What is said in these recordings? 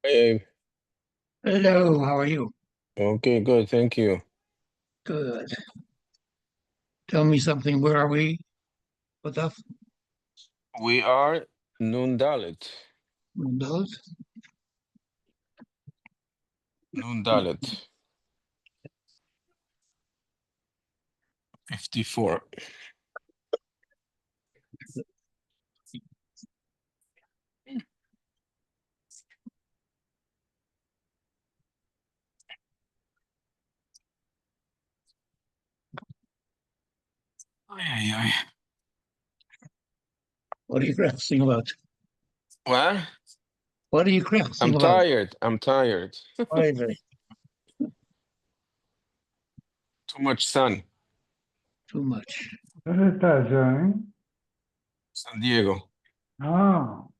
Hey, Hello, how are you? okay, good, thank you. Good. Tell me something. Where are we? What the We are Noon Dalit. Windows? Noon Dalit. 54. Ay, ay, ay. What are you crafting about? What? What are you crafting I'm about? tired. I'm tired. Why very Too much sun. too much. ¿Dónde estás, Johnny? San Diego. Oh,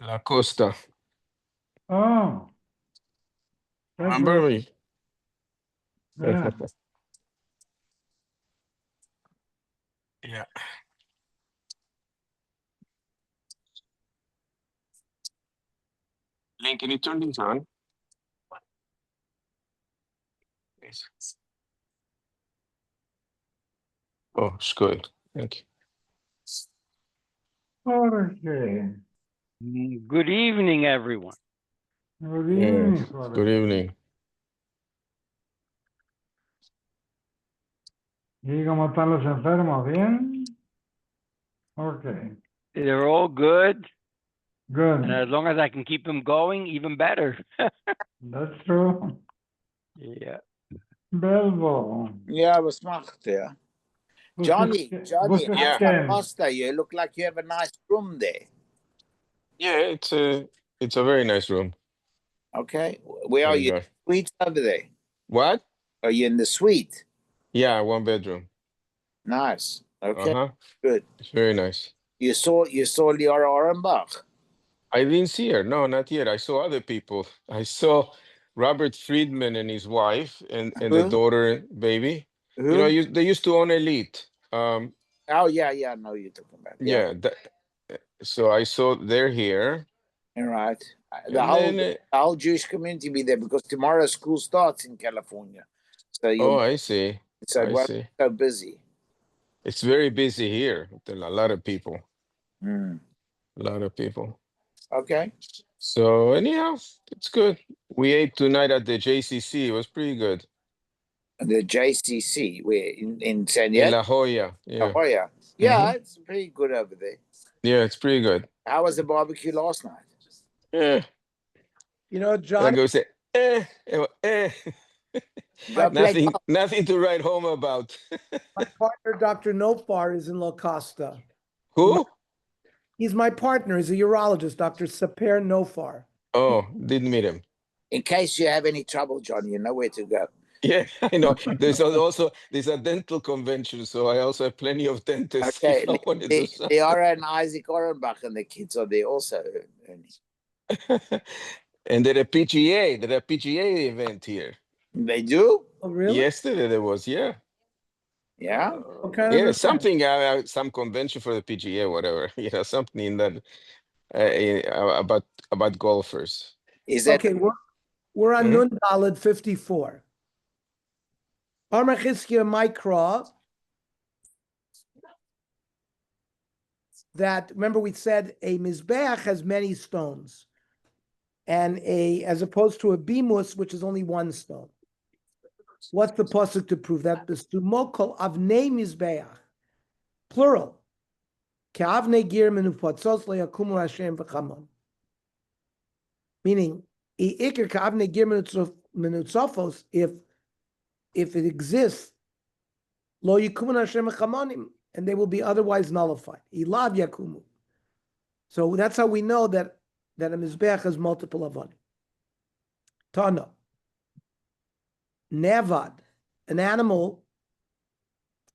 La Costa. oh, that's Remember where, me? yeah. Yeah. Link, can you turn this on? Yes. Oh, it's good. Thank you. Jorge, Good evening, everyone. good Yes. evening, Good Jorge. evening. ¿Y cómo están los enfermos? ¿Bien? Okay, They're all good, and good. as long as I can keep them going, even better. That's true. Yeah. Belvo. Yeah, I was smart there. Johnny, What's Yeah. how's that Ken? pasta? You look like you have a nice room there. Yeah, it's a very nice room. Okay. Where are Thank you? God. Suite over there. What? Are you in the suite? Yeah, one bedroom. Nice. Okay. Uh-huh. Good. It's very nice. You saw Liara Orenbach. I didn't see her. No, not yet. I saw other people. I saw Robert Friedman and his wife and the Who? daughter baby. You know, Who? they used to own Elite. Oh yeah, I know you're talking about. Yeah. Yeah. So I saw they're here, All right. The and whole then the whole Jewish community be there because tomorrow school starts in California. So oh, you'll I see. so it I won't see. be so busy. It's very busy here. There are a lot of people. Hmm. A lot of people. Okay. So anyhow, it's good. We ate tonight at the JCC. It was pretty good. The JCC, where in San In Diego. La Jolla. Yeah. Oh yeah. Yeah, it's pretty good over there. Yeah, it's pretty good. How was the barbecue last night? Yeah. You know, I Johnny, go say, eh. Go play golf. Nothing to write home about. my partner, Dr. Nofar, is in La Costa. Who? He's my partner. He's a urologist, Dr. Saper Nofar. Oh, didn't meet him. In case you have any trouble, John, you know where to go. Yeah, I know. There's a dental convention, so I also have plenty of dentists. Okay. If I want to do something. Liara and Isaac Orenbach and the kids are there also, Ernie. And there a PGA event here. They do? Oh, really? Yesterday there was, yeah. Yeah. What kind of Yeah, event? something, some convention for the PGA, whatever. Something in that about golfers. Is that Okay, we're on Mhm. Nun Daled 54. Armachizkia Mikra, that, remember we said a Mizbeach has many stones, and as opposed to a Bimus, which is only one stone. What's the pasuk to prove that? The Stumokol Avnei Mizbeach, plural. Meaning, if it exists, lo yikumun Hashem chamanim, and they will be otherwise nullified. Ilav yakumu. So that's how we know that a mizbeach has multiple avonim. Tana, nevad, an animal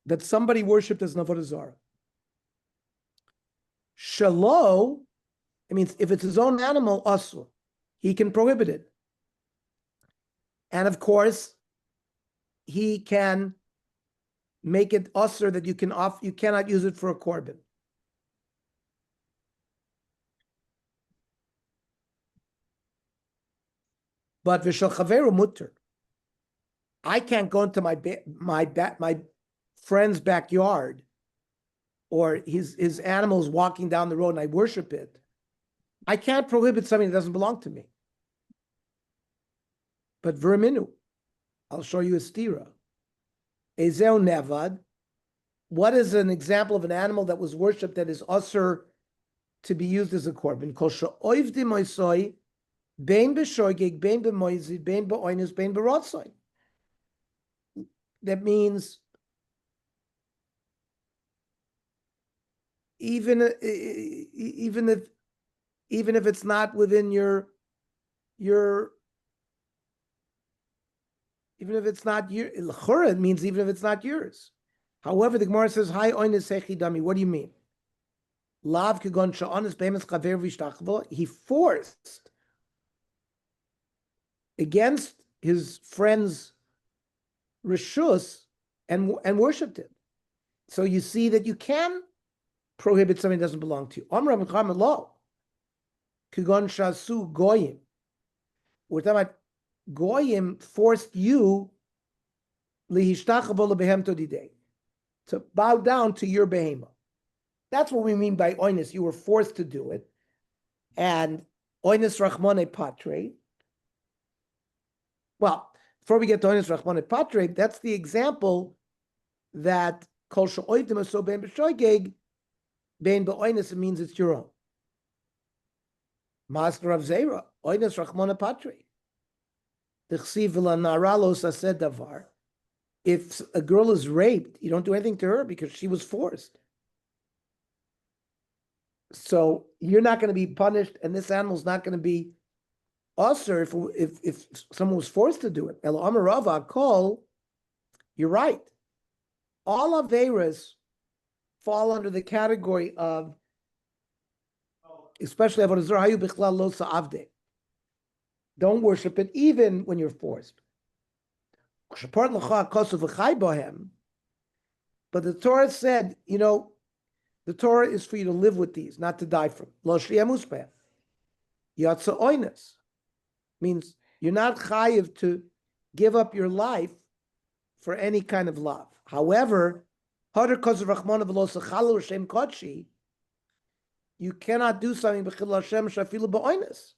that somebody worshipped as Avodah Zara. Shalo, it means if it's his own animal, asur, he can prohibit it. And of course, he can make it asur that you cannot use it for a korban. But v'shel chaveru mutter. I can't go into my friend's backyard, or his animals walking down the road, and I worship it. I can't prohibit something that doesn't belong to me. But verminu, I'll show you a stira. Ezeu nevad. What is an example of an animal that was worshipped that is usher to be used as a korban? Kol she'oivdim oisoi, bein b'shogeg, bein b'moizid, bein b'oinus, bein b'rotzoi. That means even if it's not within your even if it's not your it means even if it's not yours. However, the Gemara says, "Hi oinus hechidami." What do you mean? Lav kegon sha'onis be'emes chaver v'ishtachvo. He forced against his friend's rishus and worshipped it. So you see that you can prohibit something that doesn't belong to you. Amra Mecham lo kegon shasu goyim. We're talking about goyim forced you lihishtachvo lebehemto didei, to bow down to your behema. That's what we mean by oinus. You were forced to do it. And oinus rachmone patre. Well, before we get to oinus rachmone patre, that's the example that kol she'oivdim aso bein b'shogeg, bein b'oinus, it means it's your own. Master of Zera, oinus rachmone patre. D'chsiv v'lanara lo saseh davar. If a girl is raped, you don't do anything to her because she was forced. So you're not going to be punished, and this animal's not going to be usher if someone was forced to do it. El Amarava call, you're right. All Averas fall under the category of, especially Avodah Zara, hayu bichlal lo sa'avde. Don't worship it even when you're forced. But the Torah said, the Torah is for you to live with these, not to die from. Lo shliya muspeh. Yatsa oinus means you're not chayiv to give up your life for any kind of love. However, you cannot do something b'chil Hashem shafilu ba'oinus.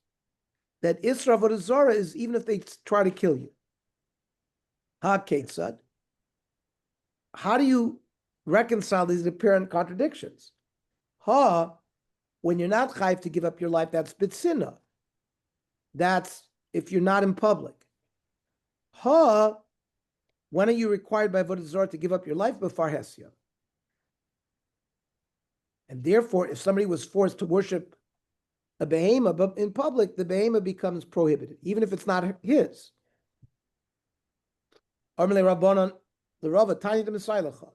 That Isra Avodah Zara is even if they try to kill you. Ha ketzad. How do you reconcile these apparent contradictions? When you're not chayiv to give up your life, that's bitzina. That's if you're not in public. When are you required by Avodah Zara to give up your life? Before Hesia. And therefore, if somebody was forced to worship a behema, but in public, the behema becomes prohibited, even if it's not his. Armele Rabbanon, the Rava, Tanya de Messilacha.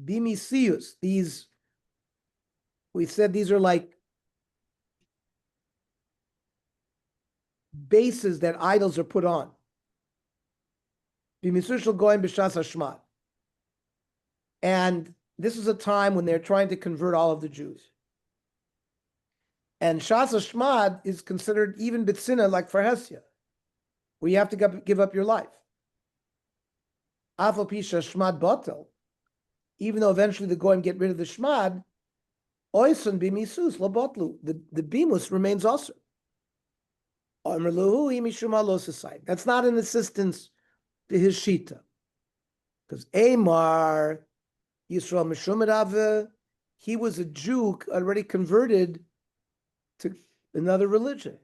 Bimisius, these, we said these are like bases that idols are put on. Bimisius shall go in b'shas hashmat. And this is a time when they're trying to convert all of the Jews. And Shas Hashmad is considered even Bitsina like for Hesia, where you have to give up your life. Afal Pisha Shmad Batel, even though eventually the Goyim get rid of the Shmad, Oisun Bimisus Lo Batlu, the Bimus remains also. That's not an assistance to his Shita. Because Amar Yisrael Meshumad, he was a Jew already converted to another religion.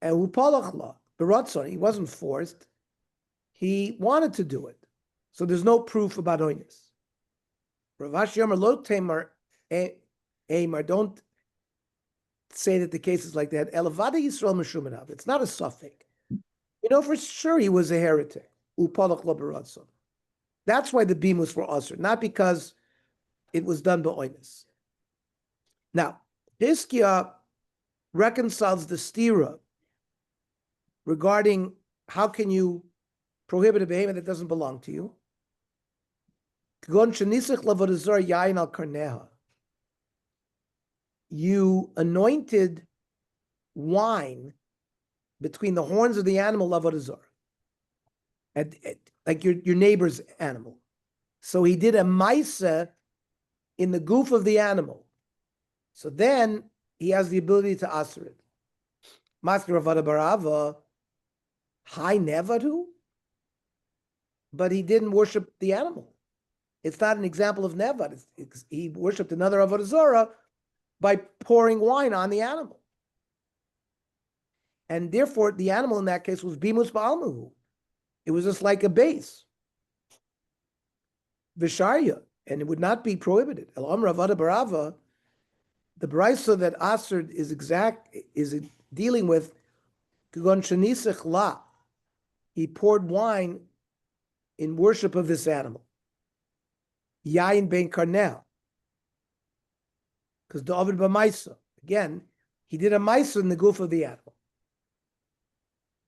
And Upalachla, Baratzon, he wasn't forced. He wanted to do it. So there's no proof about Oinus. Rav Ashi Amar Lo Tamar Amar, don't say that the case is like that. Elavada Yisrael Meshumanav. It's not a suffix. For sure he was a heretic. Upalachla Baratzon. That's why the Bimus were ushered, not because it was done by Oinus. Now, Hiskia reconciles the stira regarding how can you prohibit a behemoth that doesn't belong to you. you anointed wine between the horns of the animal Avodah Zara, like your neighbor's animal. So he did a maisa in the goof of the animal. So then he has the ability to asr it. Master Avodah Barava, high nevadu, but he didn't worship the animal. It's not an example of nevad. He worshipped another Avodah Zara by pouring wine on the animal. And therefore, the animal in that case was bimus ba'almuhu. It was just like a base. Visharya, and it would not be prohibited. El Amr Avodah Barava, the brisa that Asr is dealing with Kugon Shanisach La. He poured wine in worship of this animal. Yain ben Karnel. Because David B'maisa. Again, he did a maisa in the goof of the animal.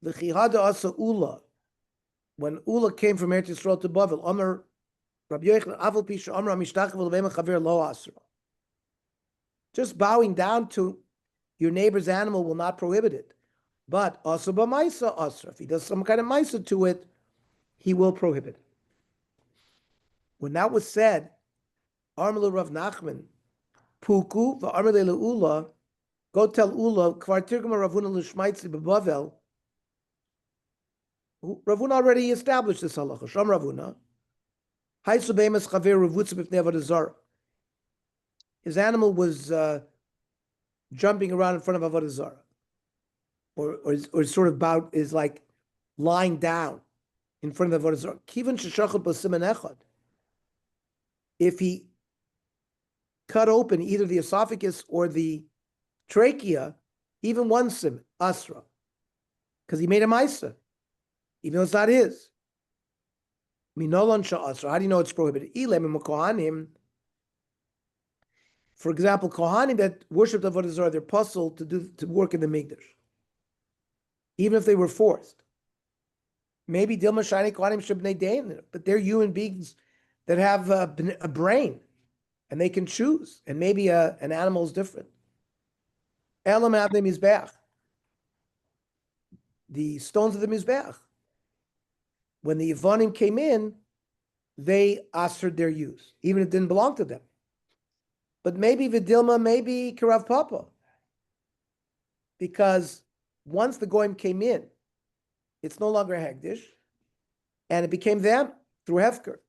The Chihada Asa Ula. When Ula came from Eretz Yisrael to Bavel, Amr Rabbi Yochanan Aval Pisha Amr Mishtach V'Levema Chaver Lo Asra. Just bowing down to your neighbor's animal will not prohibit it. But Asa B'maisa Asra. If he does some kind of maisa to it, he will prohibit it. When that was said, Armelu Rav Nachman, Puku, v'Armele Ula, go tell Ula, Kvar Tirgama Ravuna L'Shmaitzi B'Bavel. Ravuna already established this halacha. Sham Ravuna. Haisu B'emes Chaver Ravutza B'Fnei Avodah Zara. His animal was jumping around in front of Avodah Zara. Or sort of about, is like lying down in front of the Avodah Zara. Kivan Sheshachot B'Simen Echad. If he cut open either the esophagus or the trachea, even one siman, asra, because he made a maisa, even though it's not his. Minolan sha'asra. How do you know it's prohibited? Ilem kohanim. For example, kohanim that worshipped Avodah Zara, they're puzzled to work in the mikdash, even if they were forced. Maybe dilma shani kohanim shebnei dein, but they're human beings that have a brain, and they can choose. And maybe an animal is different. Elam avnei mizbeach. The stones of the mizbeach. When the Yevonim came in, they assered their use, even if it didn't belong to them. But maybe Vidilma, maybe Karav Papa. Because once the Goyim came in, it's no longer Hegdish, and it became them through Hefker.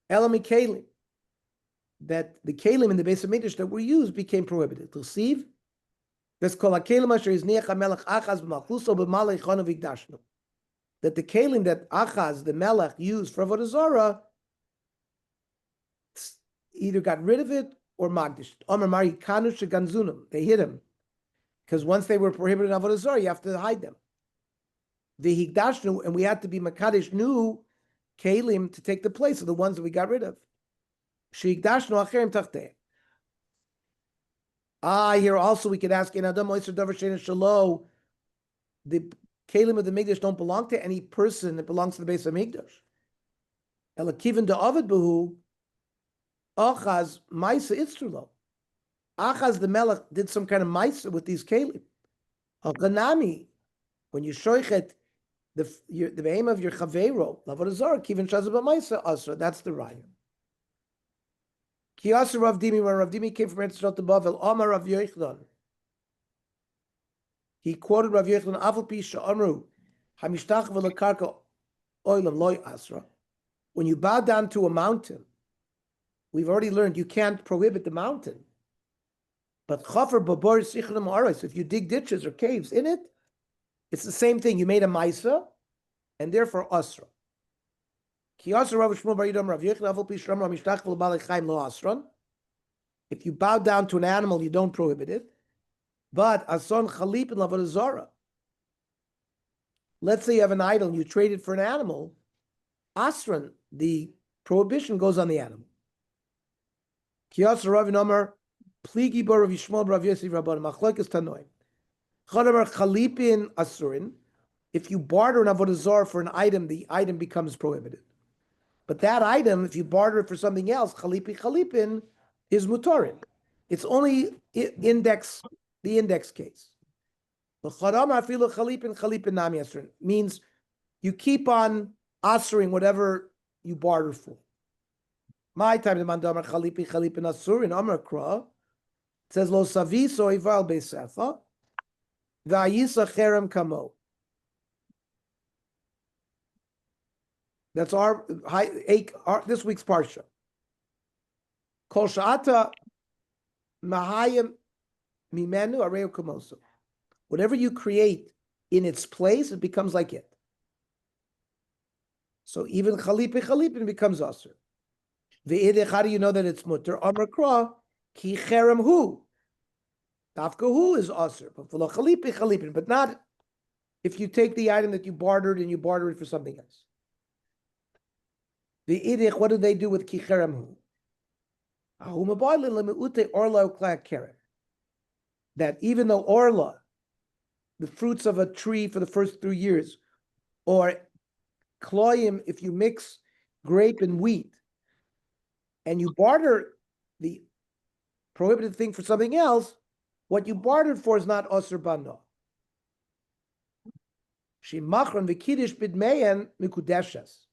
Elami Kalim, that the Kalim in the base of Mikdash that were used became prohibited. That the Kalim that Achaz, the Melech, used for Avodah Zara, either got rid of it or Magdish. They hid him. Because once they were prohibited in Avodah Zara, you have to hide them. The Higdashnu, and we had to be Makadish new Kalim to take the place of the ones that we got rid of. Here also we could ask, in Adam Oyster Davar Shein Shalo, the Kalim of the Mikdash don't belong to any person that belongs to the base of Mikdash. Elakivin da Ovid Behu, Achaz Maisa Itzrulo. Achaz the Melech did some kind of Maisa with these Kalim. Ganami, when you shoichet the aim of your Chaveiro, Avodah Zara, Kivin Shazaba Maisa Asra, that's the Raya. Kiyasa Rav Dimi, when Rav Dimi came from Eretz Yisrael to Bavel, Amar Rav Yochanan. He quoted Rav Yochanan, Aval Pisha Amru, Hamishtach v'lekarka oilam loy asra. When you bow down to a mountain, we've already learned you can't prohibit the mountain. But chafer babor sichrim aros, if you dig ditches or caves in it, it's the same thing. You made a maisa, and therefore asra. If you bow down to an animal, you don't prohibit it. But ason chalip in Avodah Zara. Let's say you have an idol and you trade it for an animal. Asran, the prohibition goes on the animal. Kiyas Rav Nomer, Pligi Bar Rav Yishmael Rav Yosef Rabban Machlekes Tanoim. Chadamer chalipin asurin. If you barter an Avodah Zara for an item, the item becomes prohibited. But that item, if you barter it for something else, chalipin is mutarin. It's only the index case. Means you keep on answering whatever you barter for. My time the mandamar chalipi asurin amar kra says lo saviso ival beisefa va'yisa cherem kamo. That's our this week's parsha. Kol sha'ata mahayim mimenu areu kamosu. Whatever you create in its place, it becomes like it. So even chalipin becomes aser. Ve'idech, how do you know that it's mutter? Amar kra ki cherem hu. Dafka hu is aser, but for chalipin, but not if you take the item that you bartered and you barter it for something else. Ve'idech, what do they do with ki cherem hu? That even though orla, the fruits of a tree for the first 3 years, or kloyim, if you mix grape and wheat, and you barter the prohibited thing for something else, what you bartered for is not osir bano. She machron v'kiddush bidmeyen mikudeshes.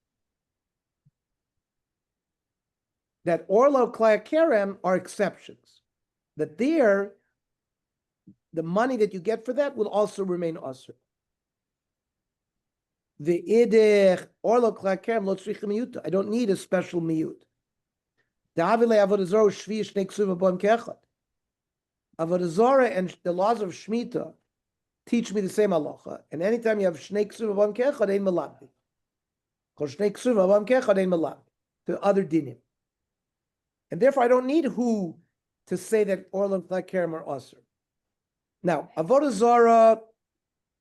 That orla klaya kerem are exceptions. That there, the money that you get for that will also remain osir. The idech orla klaya kerem lo tzricha miyuta. I don't need a special miyut. The Avile Avodah Zara shvi shnei ksuva b'am kechad. Avodah Zara and the laws of Shemitah teach me the same halacha. And anytime you have shnei ksuva b'am kechad, ein melabdi. Kol shnei ksuva b'am kechad ein melabdi. The other dinim. And therefore, I don't need who to say that orla klaya kerem are osir. Now, Avodah Zara,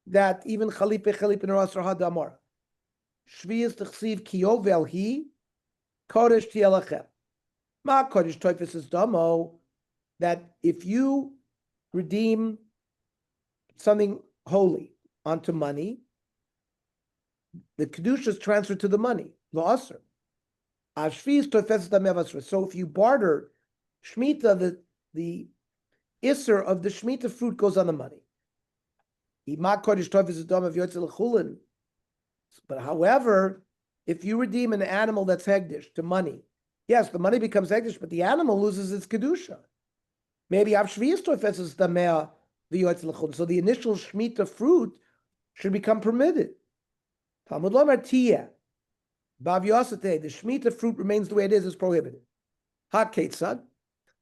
that even chalipe are osir hadamar. Shvi is t'chsiv kiyovel hi kodesh tielachem. Ma kodesh toifus is damo, that if you redeem something holy onto money, the kedusha is transferred to the money, lo aser. Ashvi is toifus damevasra. So if you barter shmita, the isser of the shmita fruit goes on the money. Ma kodesh toifus is damo v'yotzel chulin. But however, if you redeem an animal that's hegdish to money, yes, the money becomes hegdish, but the animal loses its kedusha. Maybe avshviyas toifeses damea v'yotzel chulin. So the initial shmita fruit should become permitted. Talmud Lomer tiyeh. Bav Yosate, the Shemitah fruit remains the way it is prohibited. Ha ketzad,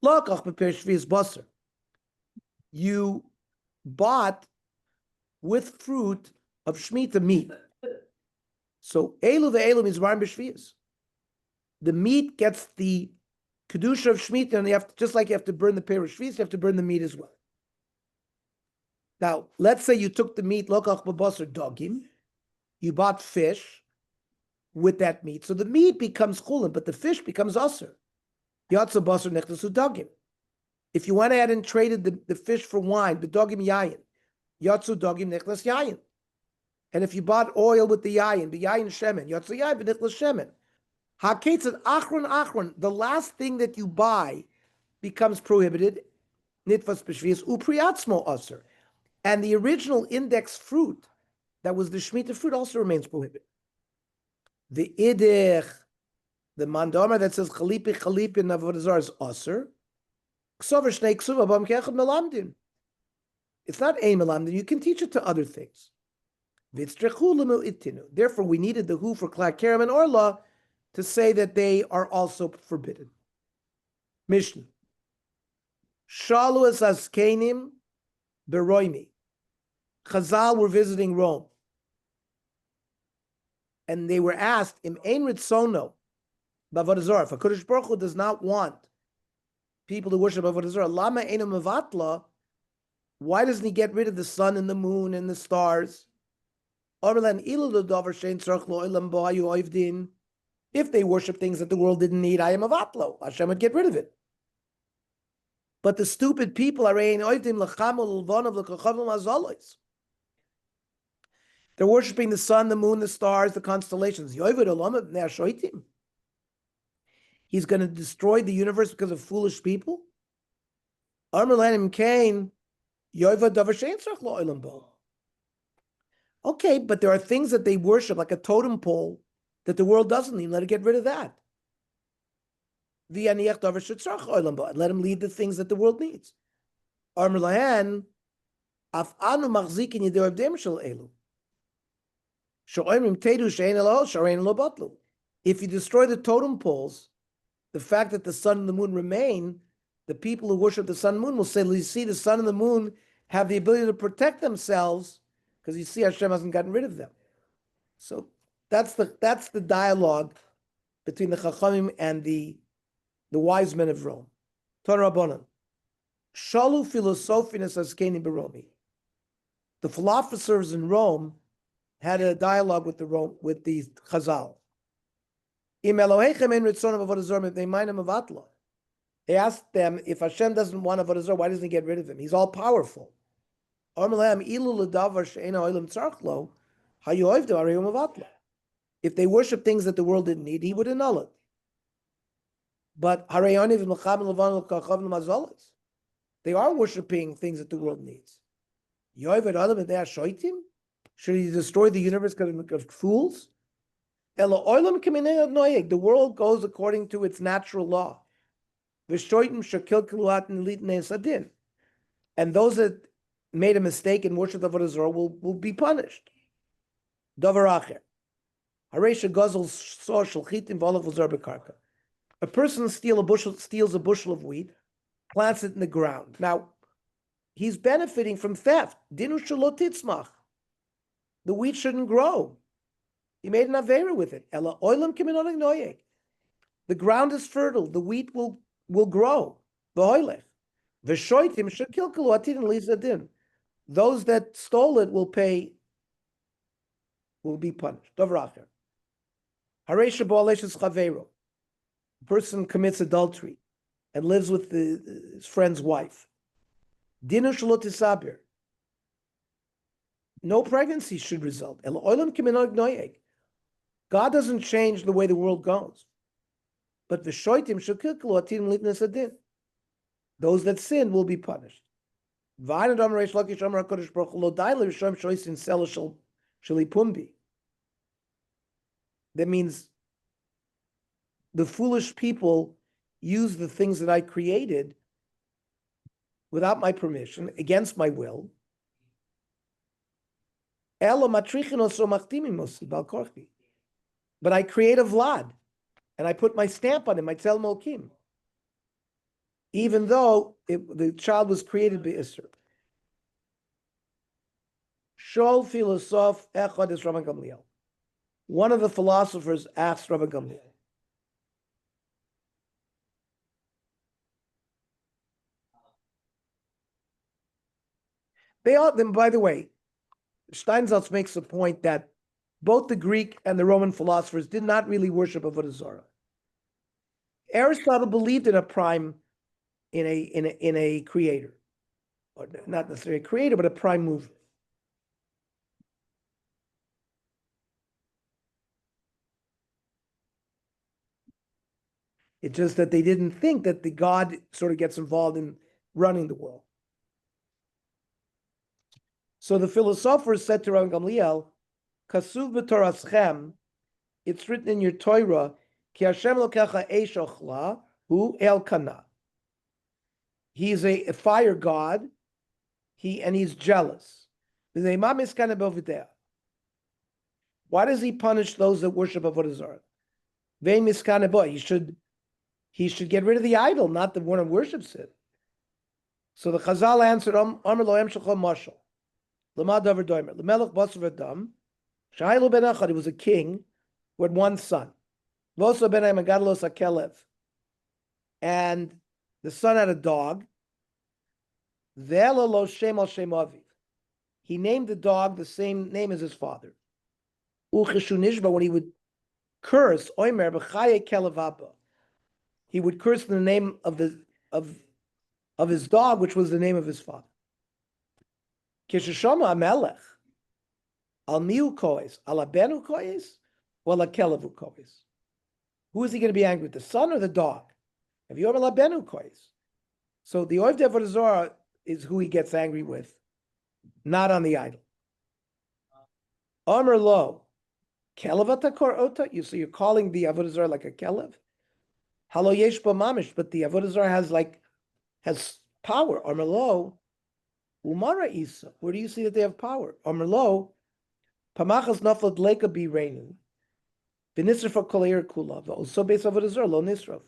lokach beper shvius basar. You bought with fruit of Shemitah meat. So elu ve'elu means marim b'shvius. The meat gets the kedusha of Shemitah, and you have to, just like you have to burn the per of shvius, you have to burn the meat as well. Now, let's say you took the meat lokach b'basar dogim. You bought fish with that meat. So the meat becomes chulin, but the fish becomes aser. Yatsa basar nechtasu dogim. If you went ahead and traded the fish for wine, the dogim yayin, yatsu dogim nechtas yayin. And if you bought oil with the yayin shemen, yatsu yayin b'nechtas shemen. Haketzad achron, the last thing that you buy becomes prohibited, nitfas b'shvius upriatzmo aser. And the original index fruit, that was the Shemitah fruit, also remains prohibited. The idich, the mandamar that says chalipi in Avodah Zara is aser. Ksover shnei ksuva b'am kechad melamdin. It's not a melamdin. You can teach it to other things. V'tzrechu l'mu itinu. Therefore, we needed the who for klak kerem and orla to say that they are also forbidden. Mishnah. Shalu es askenim beroimi. Chazal were visiting Rome. And they were asked, Im ein ritzono b'avodah zara. If HaKadosh Baruch Hu does not want people to worship avodah zara, lama einu mevatla, why doesn't he get rid of the sun and the moon and the stars? If they worship things that the world didn't need, I am avatlo. Hashem would get rid of it. But the stupid people are they're worshiping the sun, the moon, the stars, the constellations. He's going to destroy the universe because of foolish people. Amar lahem kain yoiva davar she'ein tzarich lo olam bo. Okay, but there are things that they worship, like a totem pole, that the world doesn't need. Let it get rid of that. V'yaniach davar she'tzarich olam bo. Let him lead the things that the world needs. Amar lahem af anu machzikin yedei avdem shel elu. She'oimrim tedu she'ein elo she'ein lo batlu. If you destroy the totem poles, the fact that the sun and the moon remain, the people who worship the sun and moon will say, you see, the sun and the moon have the ability to protect themselves because you see Hashem hasn't gotten rid of them. So that's the dialogue between the Chachamim and the wise men of Rome. Torah Rabbanan. Shalu philosophinus askeni beromi. The philosophers in Rome had a dialogue with the Chazal. Im Elohechem ein ritzonav avodah zara mipnei ma'anim avatla. They asked them, if Hashem doesn't want avodah zara, why doesn't he get rid of him? He's all powerful. If they worship things that the world didn't need, he would annul it. But they are worshiping things that the world needs. Should he destroy the universe because of fools? The world goes according to its natural law. And those that made a mistake in worship of Avodah Zara will be punished. A person steals a bushel of wheat, plants it in the ground. Now, he's benefiting from theft. The wheat shouldn't grow. He made an avera with it. The ground is fertile. The wheat will grow. Those that stole it will be punished. A person commits adultery and lives with his friend's wife. No pregnancy should result. God doesn't change the way the world goes. But those that sin will be punished. That means the foolish people use the things that I created without my permission, against my will. But I create a Vlad, and I put my stamp on him, I tell Mokim, even though the child was created by Isser. Shol philosoph echad is Rabban Gamliel. One of the philosophers asked Rabban Gamliel, by the way, Steinsaltz makes the point that both the Greek and the Roman philosophers did not really worship Avodah Zara. Aristotle believed in a prime, in a creator, or not necessarily a creator, but a prime mover. It's just that they didn't think that the God sort of gets involved in running the world. So the philosophers said to Rabban Gamliel, Kasuv b'toraschem, it's written in your Torah, Ki Hashem lokecha eish ochla, hu Elkanah. He's a fire god, and he's jealous. Why does he punish those that worship Avodah Zara? He should get rid of the idol, not the one who worships it. So the Chazal answered, Amar lo emshachol mashal. Lamad davar doimer. L'melech basar v'dam. Shailu ben Echad, he was a king who had one son. Vosa ben Magadalos Akelev. And the son had a dog. Ve'ela lo shem al shem aviv. He named the dog the same name as his father. Ucheshu nishba, when he would curse, oimer b'chaye kelev abba. He would curse in the name of his dog, which was the name of his father. Kishashama amelech. Al miu kois, al abenu kois, or al kelevu kois. Who is he going to be angry with, the son or the dog? If you have al abenu kois, So the Oivdei Avodah Zara is who he gets angry with, not on the idol. Amar lo, kelev atakor ota. So you're calling the Avodah Zara like a kelev. Halo yesh ba mamish, but the Avodah Zara has power. Amar lo, umara isa. Where do you see that they have power? Amar lo, pamachas naflad leka bi reinin. V'nisraf kolair kula. Also based Avodah Zara lo nisraf.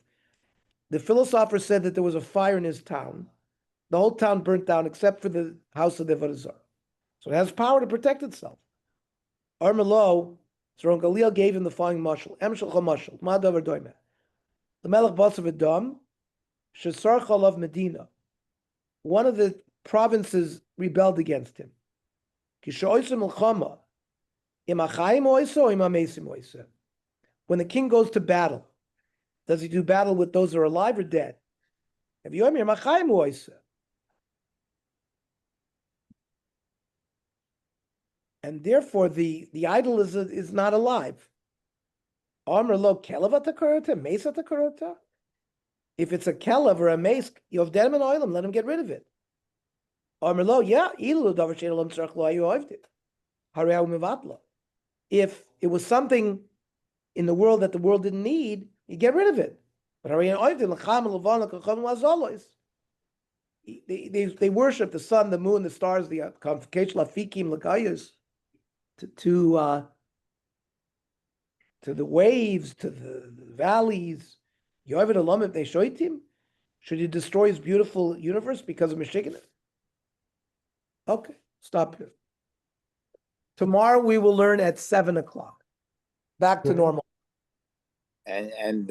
The philosopher said that there was a fire in his town. The whole town burnt down except for the house of the Avodah Zara. So it has power to protect itself. Armelo, so Galil gave him the following mashal. Emshal mashal. Ma davar doime. The Melech Basav Edom, Shesar Chalav Medina. One of the provinces rebelled against him. Kishoisim Melchama. Imachayim oiso, imamesim oiso. When the king goes to battle, does he do battle with those who are alive or dead? If you hear imachayim oiso. And therefore, the idol is not alive. Amr lo kelev atakarota, mace atakarota. If it's a kelev or a mace, you have denim and oilam, let him get rid of it. Amr lo, yeah, ilu davar she'elam tzarech lo ayu oivdit. Hareu mivatla. If it was something in the world that the world didn't need, you get rid of it. But hareu oivdit l'cham l'van l'kacham l'azolois. They worship the sun, the moon, the stars, the convocation lafikim l'gayus. To the waves, to the valleys. Yovid Alam, if they shoyt him, should he destroy his beautiful universe because of Meshiggah? Okay, stop here. Tomorrow we will learn at 7:00. Back to normal. And